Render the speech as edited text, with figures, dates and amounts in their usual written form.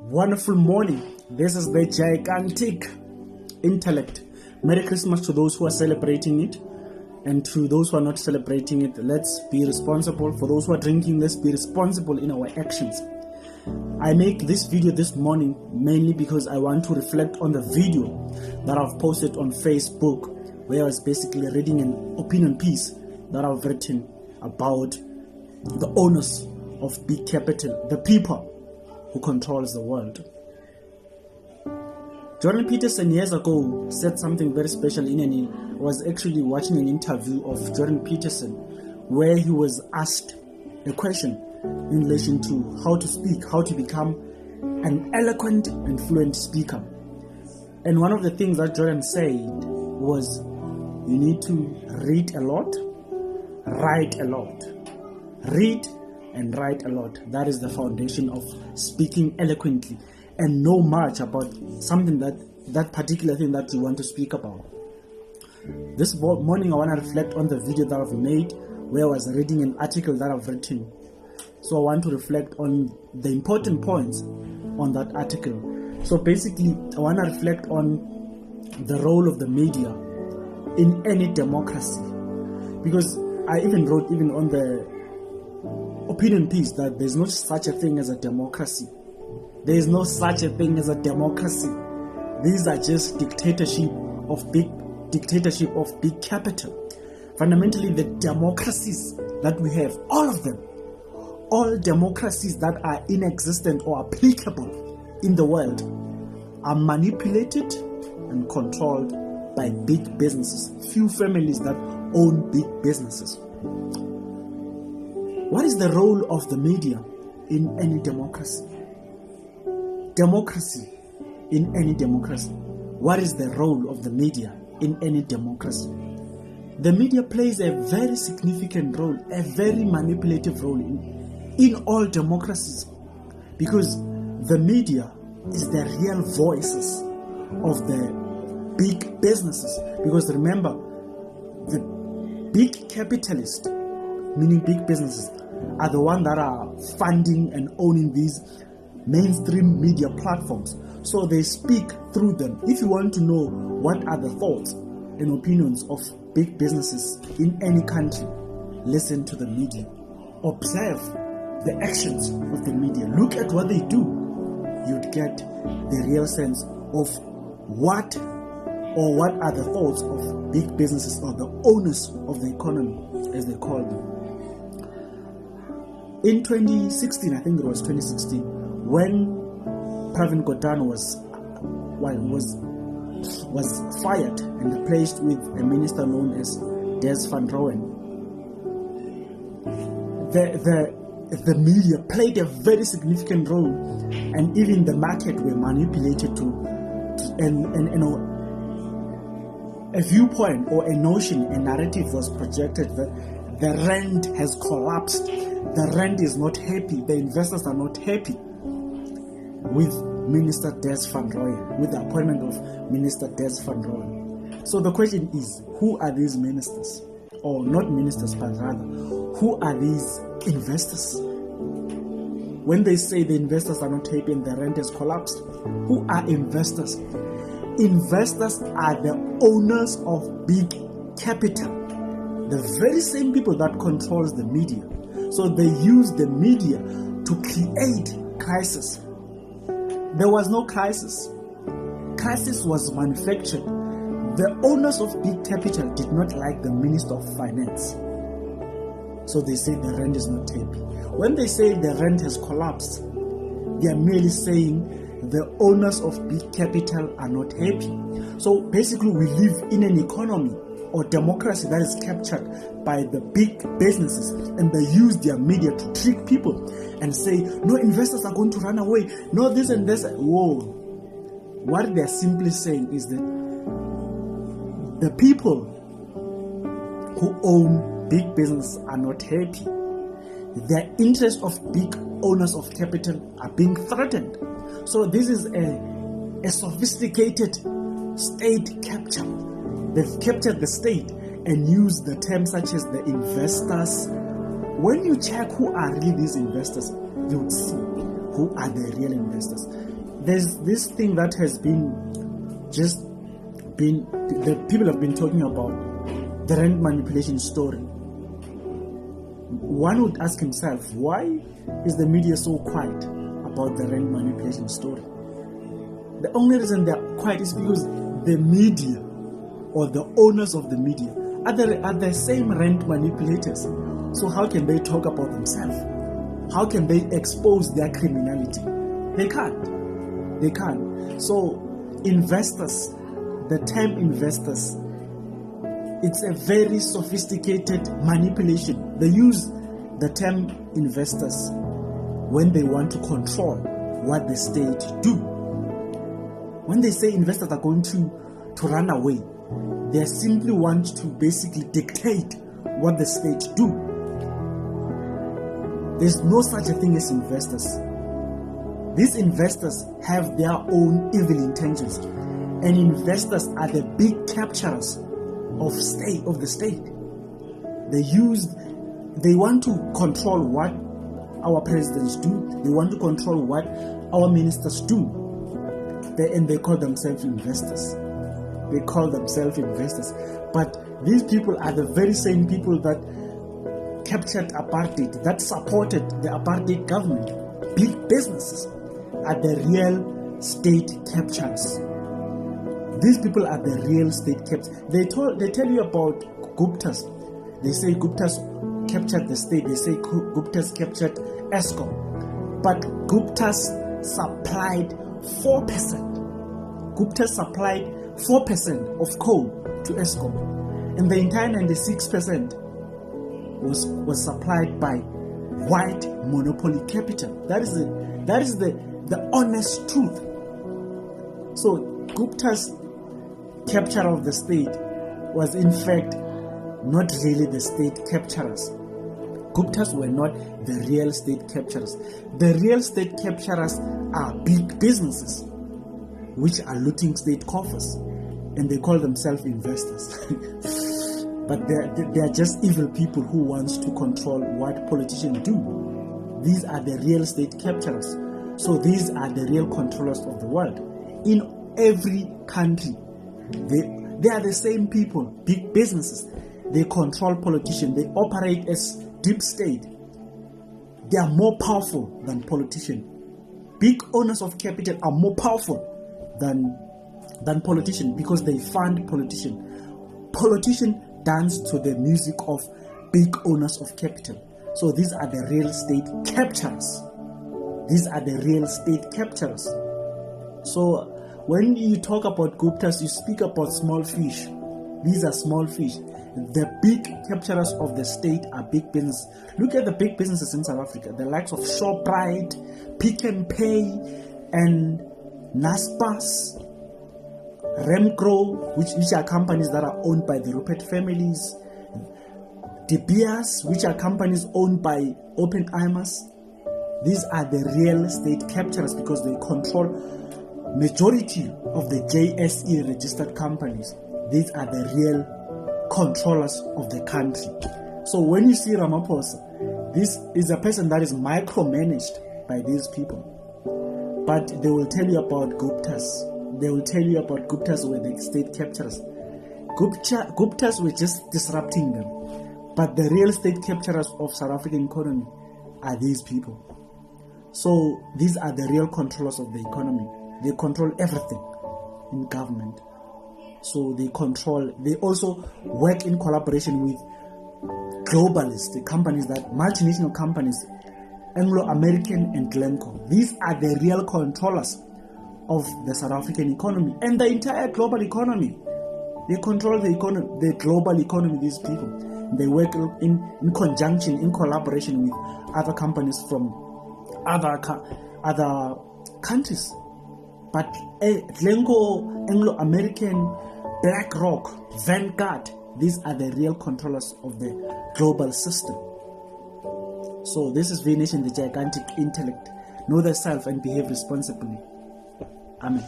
Wonderful morning. This is the gigantic intellect. Merry Christmas to those who are celebrating it, and to those who are not celebrating it, let's be responsible. For those who are drinking, let's be responsible in our actions. I make this video this morning mainly because I want to reflect on the video that I've posted on Facebook, where I was basically reading an opinion piece that I've written about the owners of big capital, the people who controls the world. Jordan Peterson years ago said something very special I was actually watching an interview of Jordan Peterson where he was asked a question in relation to how to speak, how to become an eloquent and fluent speaker. And one of the things that Jordan said was, you need to read a lot, write a lot. Read and write a lot. That is the foundation of speaking eloquently, and know much about something that particular thing that you want to speak about. This morning I want to reflect on the video that I've made where I was reading an article that I've written. So I want to reflect on the important points on that article. So basically I want to reflect on the role of the media in any democracy, because I even wrote on the opinion piece that there's no such a thing as a democracy. There is no such a thing as a democracy. These are just dictatorship of big capital. Fundamentally, the democracies that we have, all of them, all democracies that are in existence or applicable in the world, are manipulated and controlled by big businesses. Few families that own big businesses. What is the role of the media in any democracy? Democracy in any democracy. What is the role of the media in any democracy? The media plays a very significant role, a very manipulative role in all democracies, because the media is the real voices of the big businesses. Because remember, the big capitalists, meaning big businesses, are the ones that are funding and owning these mainstream media platforms. So they speak through them. If you want to know what are the thoughts and opinions of big businesses in any country, listen to the media. Observe the actions of the media. Look at what they do. You'd get the real sense of what are the thoughts of big businesses, or the owners of the economy, as they call them. In 2016, I think it was 2016, when Pravin Gordhan was fired and replaced with a minister known as Des van Rooyen, the media played a very significant role, and even the market were manipulated and a viewpoint or a notion, a narrative was projected that the rand has collapsed. The rand is not happy. The investors are not happy with Minister Des van Rooyen, with the appointment of Minister Des van Rooyen. So the question is, who are these ministers? Or not ministers, but rather, who are these investors? When they say the investors are not happy and the rand has collapsed, who are investors? Investors are the owners of big capital. The very same people that controls the media. So they use the media to create crisis. There was no crisis. Crisis was manufactured. The owners of big capital did not like the Minister of Finance. So they say the rand is not happy. When they say the rand has collapsed, they are merely saying the owners of big capital are not happy. So basically we live in an economy or democracy that is captured by the big businesses, and they use their media to trick people and say, no, investors are going to run away, no, this and this. Whoa. What they're simply saying is that the people who own big businesses are not happy. The interests of big owners of capital are being threatened. So this is a sophisticated state capture. They've captured the state and used the terms such as the investors. When you check who are really these investors, you would see who are the real investors. there's this thing that has been the people have been talking about, the rent manipulation story. One would ask himself, why is the media so quiet about the rent manipulation story? The only reason they're quiet is because the media, or the owners of the media, are the same rent manipulators. So how can they talk about themselves? How can they expose their criminality? They can't. So investors, the term investors, it's a very sophisticated manipulation. They use the term investors when they want to control what the state do. When they say investors are going to run away, they simply want to basically dictate what the state do. There's no such a thing as investors. These investors have their own evil intentions, and investors are the big capturers of the state. They want to control what our presidents do. They want to control what our ministers do. And they call themselves investors. But these people are the very same people that captured apartheid, that supported the apartheid government. Big businesses are the real state capturers. These people are the real state captures. They tell you about Guptas. They say Guptas captured the state. They say Guptas captured Eskom. But Guptas supplied 4%. Guptas supplied 4% of coal to Eskom. And the entire 96% was supplied by white monopoly capital. That is the honest truth. So Gupta's capture of the state was in fact not really the state capturers. Guptas were not the real state capturers. The real state capturers are big businesses which are looting state coffers, and they call themselves investors. But they are just evil people who want to control what politicians do. These are the real state capturers. So these are the real controllers of the world. In every country, they are the same people, big businesses. They control politicians. They operate as deep state. They are more powerful than politicians. Big owners of capital are more powerful than politicians because they fund politicians. Politicians dance to the music of big owners of capital. So these are the real state capturers. So when you talk about Guptas, you speak about small fish. These are small fish. The big capturers of the state are big businesses. Look at the big businesses in South Africa, the likes of Shoprite, Pick n Pay, and Naspers, Remgro, which are companies that are owned by the Rupert families, De Beers, which are companies owned by Oppenheimers. These are the real estate capturers because they control majority of the JSE registered companies. These are the real controllers of the country. So when you see Ramaphosa, this is a person that is micromanaged by these people. But they will tell you about Guptas. They will tell you about Guptas were the state capturers. Guptas were just disrupting them. But the real state capturers of South African economy are these people. So these are the real controllers of the economy. They control everything in government. So they also work in collaboration with globalists, the companies multinational companies, Anglo-American and Glencore. These are the real controllers of the South African economy and the entire global economy. They control the global economy, these people. They work in conjunction, in collaboration with other companies from other countries. But Glencore, Anglo-American, BlackRock, Vanguard, these are the real controllers of the global system. So this is V-Nation, the gigantic intellect. Know thyself and behave responsibly. Amen.